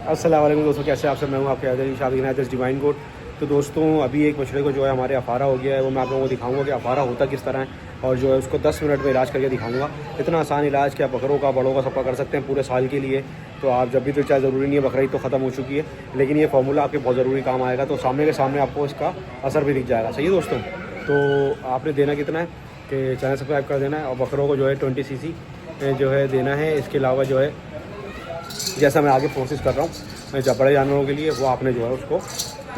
अस्सलाम वालेकुम दोस्तों, कैसे आप सब। मैं हूँ आपके आदर शादी नादर डिवाइन कोड। तो दोस्तों अभी एक बछड़े को जो है हमारे अफारा हो गया है, वो मैं आप लोगों को दिखाऊंगा कि अफारा होता किस तरह है और जो है उसको 10 मिनट में इलाज करके दिखाऊंगा। इतना आसान इलाज कि आप बकरों का बड़ों का सबका कर सकते हैं पूरे साल के लिए। तो आप जब भी तो चाहे ज़रूरी नहीं है, बकरीद तो ख़त्म हो चुकी है, लेकिन ये फार्मूला आपके बहुत ज़रूरी काम आएगा। तो सामने के सामने आपको इसका असर भी दिख जाएगा। सही है दोस्तों। तो आपने देना कितना है कि चैनल सब्सक्राइब कर देना है और बकरों को जो है 20 cc जो है देना है। इसके अलावा जो है जैसा मैं आगे प्रोसेस कर रहा हूँ जब बड़े जानवरों के लिए, वो आपने जो है उसको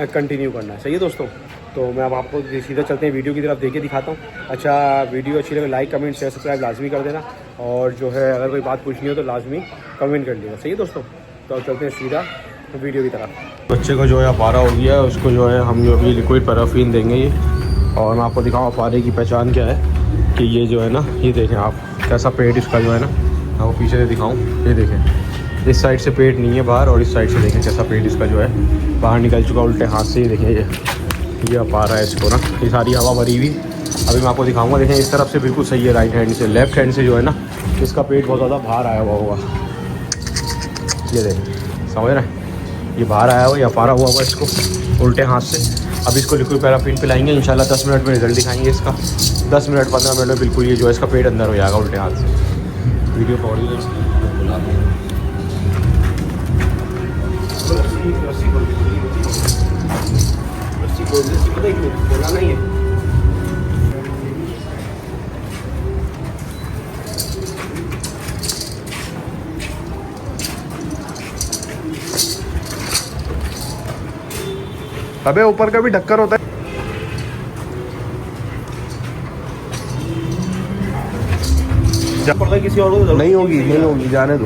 कंटिन्यू करना है। सही है दोस्तों। तो मैं अब आपको सीधा चलते हैं वीडियो की तरफ, देके दिखाता हूँ। अच्छा, वीडियो अच्छी लगे लाइक कमेंट शेयर सब्सक्राइब लाजमी कर देना, और जो है अगर कोई बात पूछनी हो तो लाजमी कमेंट कर देना। सही है दोस्तों। तो अब चलते हैं सीधा वीडियो की तरफ। बच्चे को जो है अफारा हो गया है, उसको जो है हम जो अभी लिक्विड पैराफिन देंगे ये। और मैं आपको दिखाऊँ अफारे की पहचान क्या है कि ये जो है ना, ये देखें आप कैसा पेट इसका जो है ना, आपको पीछे से दिखाऊँ। ये देखें, इस साइड से पेट नहीं है बाहर, और इस साइड से देखें कैसा पेट इसका जो है बाहर निकल चुका उल्टे हाथ से। ही देखें ये अफारा है इसको ना, ये सारी हवा भरी हुई। अभी मैं आपको दिखाऊंगा। देखें इस तरफ से बिल्कुल सही है, राइट हैंड से। लेफ्ट हैंड से जो है ना इसका पेट बहुत ज़्यादा बाहर आया हुआ होगा। ये देखें, समझ रहे हैं, ये बाहर आया हुआ, ये अफारा हुआ हुआ इसको उल्टे हाथ से। अब इसको लिक्विड पैराफिन पिलाएंगे, इंशाल्लाह 10 मिनट में रिजल्ट दिखाएंगे इसका। 10 मिनट 15 मिनट में बिल्कुल ये जो है इसका पेट अंदर हो जाएगा उल्टे हाथ से। वीडियो पॉज बोला नहीं है। अबे ऊपर का भी ढक्कन होता है। जब पड़ता है किसी और को नहीं होगी, नहीं होगी, जाने दो।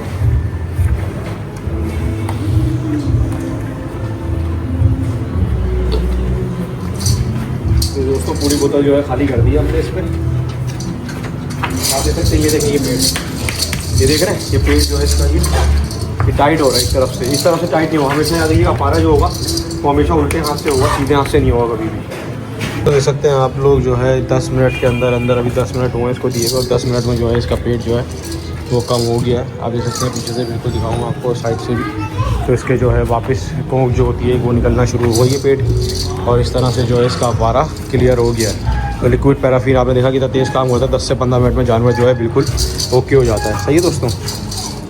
तो दोस्तों पूरी बोतल जो है खाली कर दी हमने इसमें। आप देख सकते हैं, ये देखें ये पेट, ये देख रहे हैं, ये पेट जो है इसका ये टाइट हो रहा है इस तरफ से टाइट नहीं होगा हमेशा। याद रखिएगा अफारा जो होगा वो हमेशा उल्टे हाथ से होगा, सीधे हाथ से नहीं होगा कभी भी। तो देख सकते हैं आप लोग जो है 10 मिनट के अंदर अंदर, अभी 10 मिनट हुए इसको दिए, और 10 मिनट में जो है इसका पेट जो है वो कम हो गया है। आप देख सकते हैं, पीछे से बिल्कुल दिखाऊंगा आपको, साइड से भी। तो इसके जो है वापस कोंक जो होती है वो निकलना शुरू हो गई है पेट, और इस तरह से जो है इसका अफारा क्लियर हो गया है। तो लिक्विड पैराफिन आपने देखा कितना तेज़ काम होता है, 10 से 15 मिनट में जानवर जो है बिल्कुल ओके हो जाता है। सही है दोस्तों।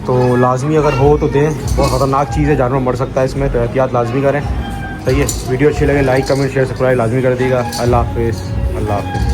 तो लाजमी अगर हो तो दें, बहुत ख़तरनाक चीज़ है, जानवर मर सकता है इसमें, तो एहतियात लाजमी करें। सही है। वीडियो अच्छी लगे लाइक कमेंट शेयर सब्सक्राइब लाजमी कर दीजिएगा। अल्लाह हाफिज़। अल्लाह हाफिज़।